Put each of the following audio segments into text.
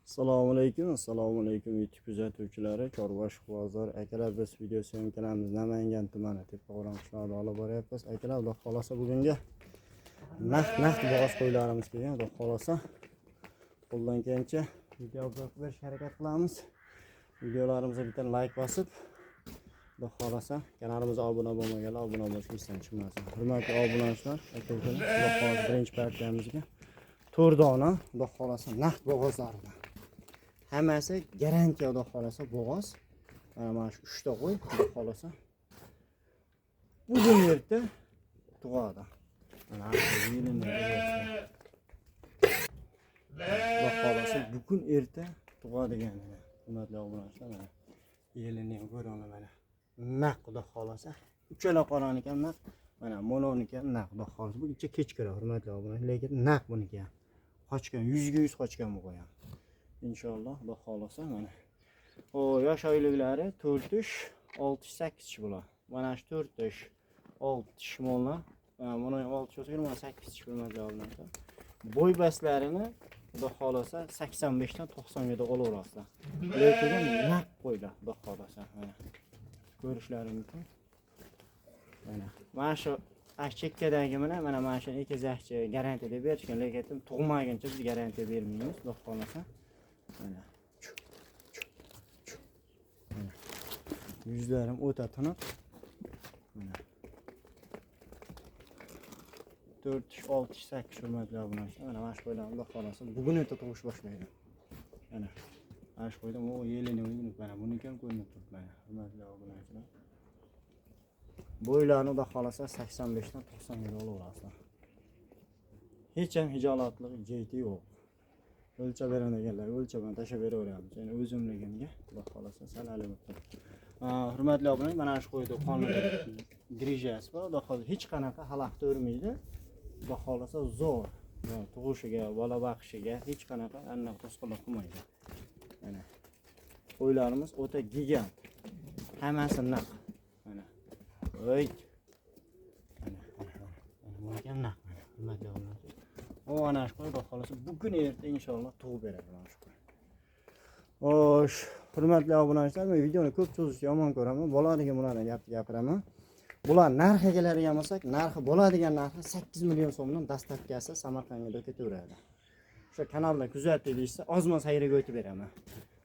Assalomu alaykum YouTube kuzatuvchilari, Chorvosh bozor akalar, biz video syomkalarimiz Namangan tumani Tepao'ron qishlog'ida olib boryapmiz. Akalar, xudo xolasa bugungi naq bo'g'oz qo'ylarimiz kelgan. Xudo xolasa qo'ldan kelgancha video obzor qilishga harakat qilamiz. Videolarimizga bitta like bosib, xudo xolasa kanalimizga obuna bo'lmaganlar obuna bo'lishni esdan chiqmasin. Hurmatli obunachilar, akalar, xudo xolasa birinchi partiyamizga 4 dona xudo xolasa naq bo'g'ozlardan. Hammasi garantiya xudo xolasa bo'g'oz. Mana shu 3 ta qo'y xudo xolasa bugun erta tug'adi. Mana shu yilini xudo xolasa bugun erta tug'adiganini. Hurmatli obunachilar, mana yilini ko'ringlar mana. Naq xudo xolasa uchala qo'rani ham naq. Mana mononiki ham naq xudo xolasa. Bu ichga kech kiradi hurmatli obunachilar, lekin naq buniki ham. Qochgan 100 ga 100 qochgan bu qo'yam. İnşallah xudo xolasa mana. O yosh oyliklari 4 tush, 6 tush, 8 tush bo'lar. Mana shu 4 tush, 6 tush mollar. Mana 6 tush bo'lsa, mana 8 tush hurmatli obunachilar. Bo'y baslarini xudo xolasa 85 dan 90 ga olaverasizlar. Lekin naq qo'ylar xudo xolasa. Mana ko'rishlaringiz mumkin. Mana shu chekkadagi mana shu ekizakchi garantiya deb berishgan, lekin tug'maguncha biz garantiya bermaymiz xudo xolasa. Mana yuzlarim o'ta tiniq. Mana 4 tush, 6 tush, 8 hurmatli obunachilar. Mana shu qo'ylarni xudo xolasa bugun erta tug'ish boshlaydi. Mana shu qo'ydan o yelini mana buniki ham ko'rinib turibdi. Mana hurmatli obunachilar. Bo'ylarni xudo xolasa 85 dan 90 ga olaverasizlar. Hech ham hijolatli jeti yo'q. O'lchab beradiganlar o'lchaban tashlab beraveramiz. Ya'ni o'zimligimga xudo xolasa salali bo'lib. Hurmatli obunachilar, mana shu qo'yda qonli grijasi bor. Xudo xolasa hech qanaqa xalaqit o'rmaydi. Xudo xolasa zo'r. Tug'ishiga, bola boqishiga hech qanaqa aniq to'sqinlik qilmaydi. Mana qo'ylarimiz o'ta gigant. Hammasi naq. Mana voy. Mana ham naq. Hurmatli obunachilar. O ana shu qo'y xudo xolasa bugun erta inshaalloh tug'ib beradi mana shu qo'y. Xo'sh, hurmatli obunachilar, men videoni ko'p cho'zishni yomon ko'raman. Bo'ladigan bularni gapiraman. Bular narxiga keladigan bo'lsak, narxi bo'ladigan narxi 8 million so'mdan dastlabkasi Samarqandga ketaveradi. O'sha kanalda kuzatib deysiz, ozmas sayriga o'tib beraman.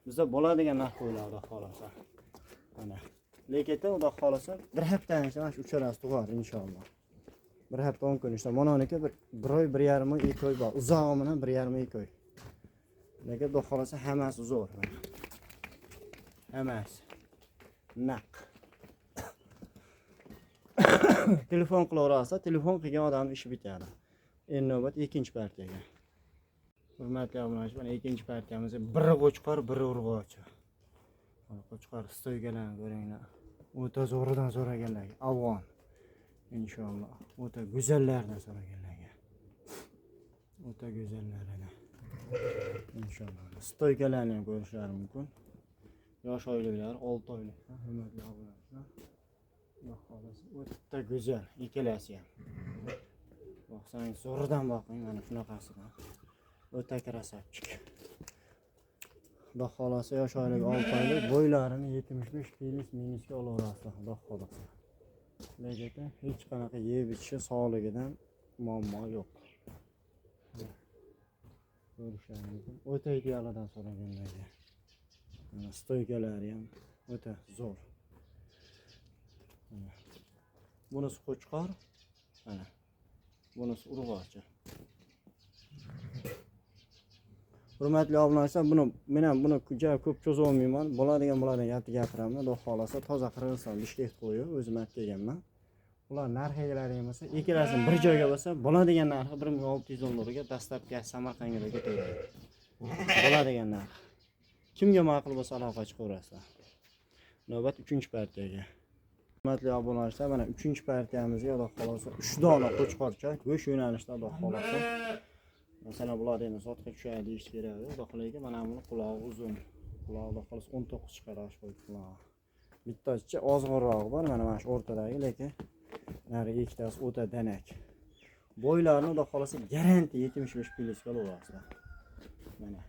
Bizda bo'ladigan narx qo'ylar xudo xolasa. Mana. Lekin xudo xolasa bir haftadan keyin mana shu uchalasi tug'adi inshaalloh. Bir hafta 10 kun ishlar. Mononiki bir oy, 1,5 oy, 2 oy bor. Uzog'i bilan 1,5 2 oy. Lekin xudo xolasa hammasi zo'r. Hammasi naq. Telefon qilaverasa, telefon qilgan odamning ishi bitadi. Endi navbat ikkinchi partiyaga. Hurmatli obunachilar, mana ikkinchi partiyamizda biri qo'chqor, biri urg'ochi. Qo'chqor stoygalarni ko'ringlar. O'ta zo'ridan so'raganlarga afg'on. İnşallah. O'ta go'zallardan so'raganlarga. O'ta go'zallarni. İnşallah. Stoykalarni ham ko'rishlari mumkin. Yosh oyliklar, 6 oylik, hurmatli obunachilar. Xudo xolasa o'ta go'zal, ikkalasi ham. Boqsangiz zo'ridan boqing, mana shunaqasidan. O'ta krasavchik. Xudo xolasa yosh oylik 6 oylik, bo'ylarini 75 kg minusga olaverasizlar, xudo xolasa. Lekin hech qanaqa yeb ichishi sog'ligidan muammo yo'q. Ko'rishlaringiz mumkin. O'ta idealidan so'raganlarga. Mana stoykalari ham o'ta zo'r. Bunisi qo'chqor. Mana. Bunisi urg'ochi. Hurmatli obunachilar, men ham buni ko'p cho'za olmayman. Bo'ladigan gapni gapiraman. Xudo xolasa toza Qirg'iziston Bishkek qo'yi, o'zim olib kelganman. Ular narxiga bo'lsa, ikkalasini bir joyga bo'lsa, bo'ladigan narxi 1600 dollarga dastlabki Samarqandga ketaveradi. Bo'ladigan narx. Kimga ma'qul bo'lsa aloqa chiqaverasizlar. Navbat 3-partiyaga. Hurmatli obunachilar, mana 3-partiyamizga xudo xolasa 3 dona qo'chqorcha go'sht yo'nalishida xudo xolasa. Masalan, bular endi sotga tushadi deyish kerak. Xudo xolasa mana buni qulog'i uzun. Qulog'i xudo xolasa 19 chiqarish qo'yib qulog'i. Bittasi ozg'inroq bor, mana shu o'rtadagi, lekin nari ikkitasi o'ta danak. Bo'ylarni xudo xolasa garantiya 75 kg olasizlar. Mana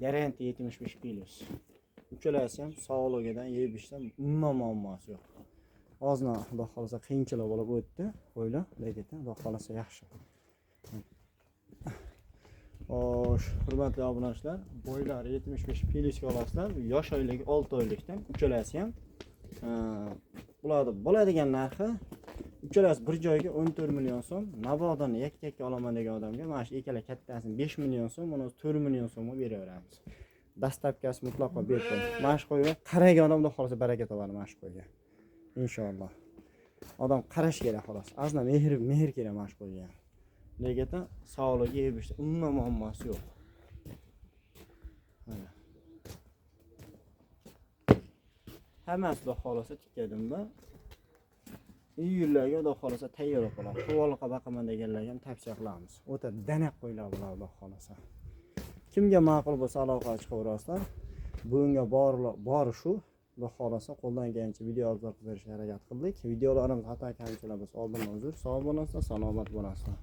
Garanti 75 kilos. Uchalasi ham sog'ligidan yeb ichdan umuman muammosi yo'q. Ozna xudo xolasa qiyinchilik bo'lib o'tdi. Qo'ylar, lekin xudo xolasa yaxshi. Xo'sh, hurmatli obunachilar, bo'ylar 75 kilosga olasizlar. Yosh oyligi 6 oylikdan uchalasi ham bo'ladigan narxi uchalasi bir joyga 14 million so'm. Navodan yakka olaman degan odamga mana shu ikkala kattasini 5 million so'm, buni 4 million so'mga beraveramiz. Dastavkasi mutlaqo bepul. Mashq qo'yib, qaragan odam xudo xolasa baraka topadi mashq qo'ygan. Inshaalloh. Odam qarash kerak xolos. Azna mehr kerak mashq qo'ygan. Lekin sog'ligiga yeb ishda umuman muammosi yo'q. Mana. Hammasi xudo xolasa tikadimda. Iyullarga xudo xolasa tayyor bo'ladi. Quvalqa baqaman deganlarga ham tavsiya qilamiz. O'ta danaq qo'ylar bo'ladi xudo xolasa. Kimga ma'qul bo'lsa aloqa chiqaverasizlar. Bunga bori shu. Xudo xolasa qo'ldan kelgancha video olib berishga harakat qildik. Videolarimiz xato kamchilik bo'lsa oldindan uzr. Sog' bo'lasizlar, salomat bo'lasizlar.